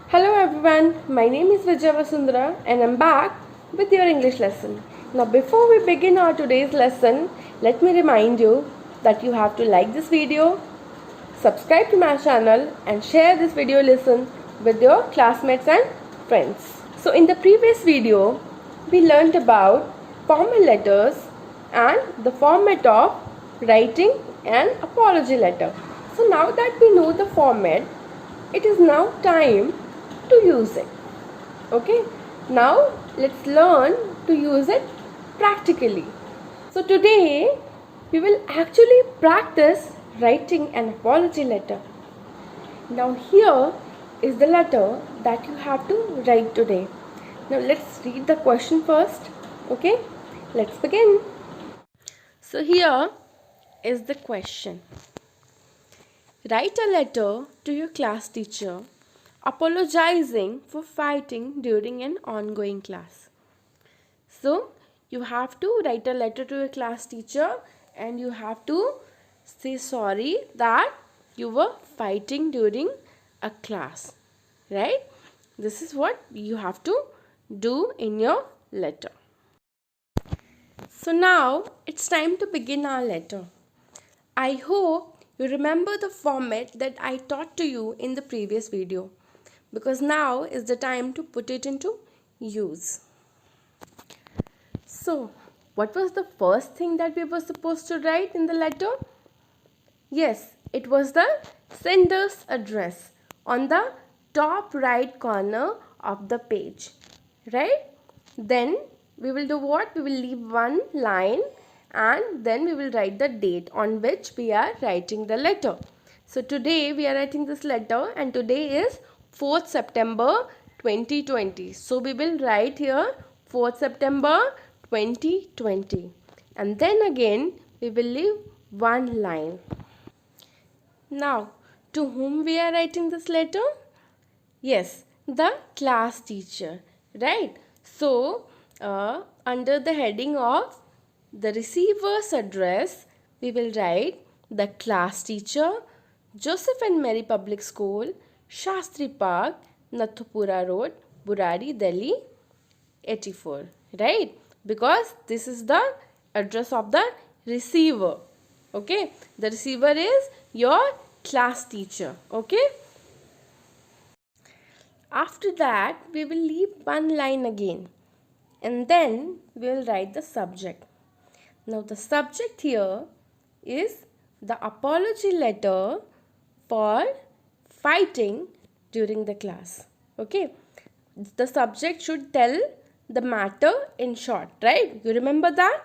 Hello everyone, my name is Vijaya Vasundhara and I'm back with your English lesson. Now before we begin our today's lesson, let me remind you that you have to like this video, subscribe to my channel and share this video lesson with your classmates and friends. So in the previous video, we learnt about formal letters and the format of writing an apology letter. So now that we know the format, it is now time to use it. Okay, now let's learn to use it practically. So today we will actually practice writing an apology letter. Now here is the letter that you have to write today. Now let's read the question first. Okay, let's begin. So here is the question. Write a letter to your class teacher apologizing for fighting during an ongoing class. So you have to write a letter to your class teacher and you have to say sorry that you were fighting during a class, right? This is what you have to do in your letter. So now it's time to begin our letter. I hope you remember the format that I taught to you in the previous video, because now is the time to put it into use. So, what was the first thing that we were supposed to write in the letter? Yes, it was the sender's address on the top right corner of the page, right? Then we will do what? We will leave one line and then we will write the date on which we are writing the letter. So today we are writing this letter and today is 4th September 2020. So we will write here 4th September 2020 and then again we will leave one line. Now, to whom we are writing this letter? Yes, the class teacher, right? So, under the heading of the receiver's address, we will write the class teacher, Joseph and Mary Public School, Shastri Park, Nathupura Road, Burari, Delhi, 84, right? Because this is the address of the receiver. Okay, the receiver is your class teacher. Okay, after that we will leave one line again and then we will write the subject. Now the subject here is the apology letter for fighting during the class. Okay, the subject should tell the matter in short, right? You remember that?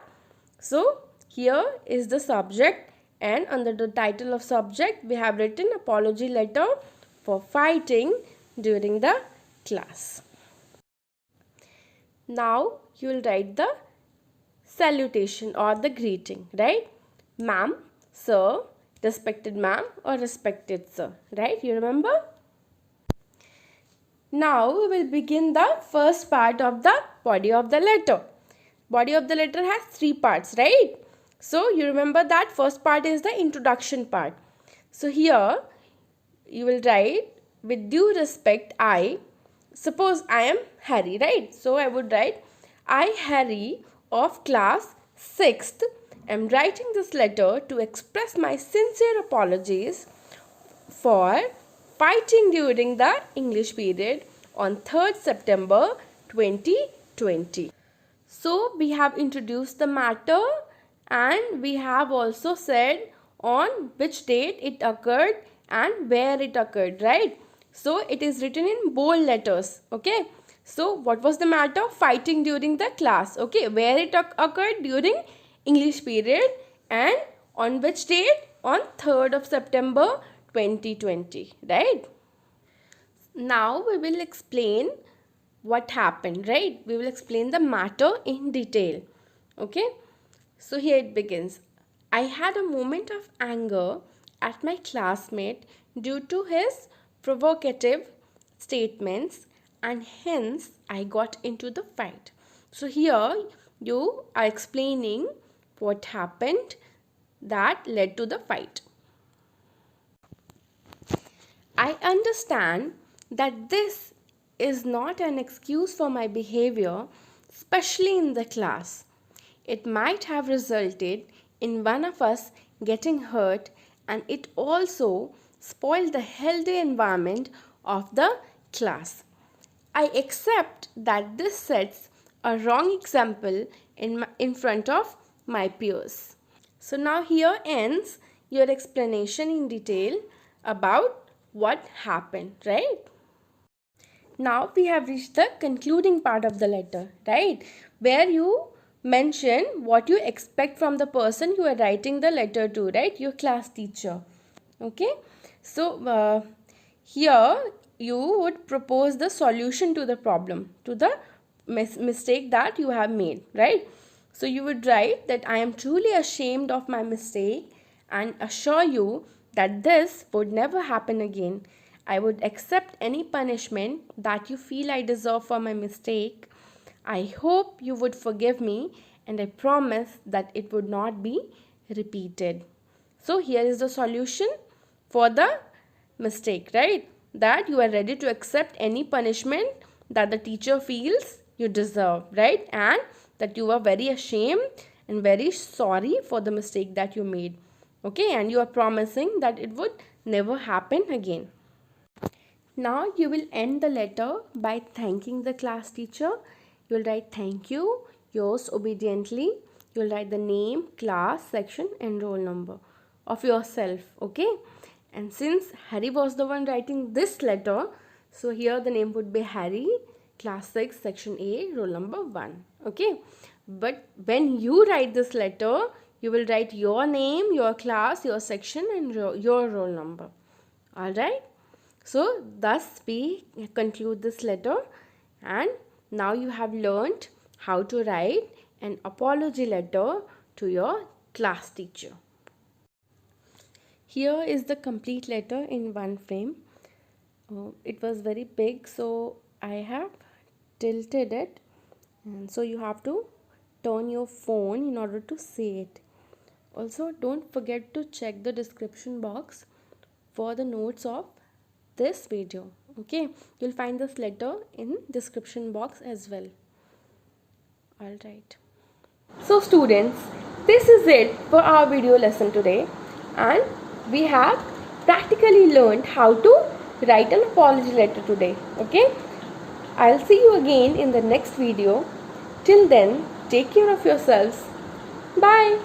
So here is the subject and under the title of subject we have written apology letter for fighting during the class. Now you will write the salutation or the greeting, right? Ma'am, sir, respected ma'am or respected sir, right? You remember? Now we will begin the first part of the body of the letter. Body of the letter has three parts, right? So you remember that first part is the introduction part. So here you will write, with due respect, suppose I am Harry, right? So I would write, I, Harry of class 6th, am writing this letter to express my sincere apologies for fighting during the English period on 3rd September 2020. So we have introduced the matter and we have also said on which date it occurred and where it occurred, right? So it is written in bold letters. Okay, so what was the matter? Fighting during the class. Okay, where it occurred? During English period and on which date? On 3rd of September 2020, right? Now we will explain what happened, right? We will explain the matter in detail. Okay, so here it begins. I had a moment of anger at my classmate due to his provocative statements and hence I got into the fight. So here you are explaining what happened that led to the fight. I understand that this is not an excuse for my behavior, especially in the class. It might have resulted in one of us getting hurt, and it also spoiled the healthy environment of the class. I accept that this sets a wrong example in front of my peers. So now here ends your explanation in detail about what happened, right? Now we have reached the concluding part of the letter, right? Where you mention what you expect from the person you are writing the letter to, right? Your class teacher. Okay. So here you would propose the solution to the problem, to the mistake that you have made, right? So you would write that I am truly ashamed of my mistake and assure you that this would never happen again. I would accept any punishment that you feel I deserve for my mistake. I hope you would forgive me, and I promise that it would not be repeated. So here is the solution for the mistake, right? That you are ready to accept any punishment that the teacher feels you deserve, right? And that you are very ashamed and very sorry for the mistake that you made. Okay, and you are promising that it would never happen again. Now you will end the letter by thanking the class teacher. You will write thank you, yours obediently. You will write the name, class, section and roll number of yourself. Okay. And since Harry was the one writing this letter, so here the name would be Harry, class 6, section A, roll number 1. Okay. But when you write this letter, you will write your name, your class, your section and your roll number. Alright. So thus we conclude this letter, and now you have learnt how to write an apology letter to your class teacher. Here is the complete letter in one frame. It was very big, so I have tilted it, and so you have to turn your phone in order to see it. Also, don't forget to check the description box for the notes of this video. Okay, you'll find this letter in description box as well. All right, so students, this is it for our video lesson today, and we have practically learned how to write an apology letter today. Okay, I'll see you again in the next video. Till then, take care of yourselves. Bye.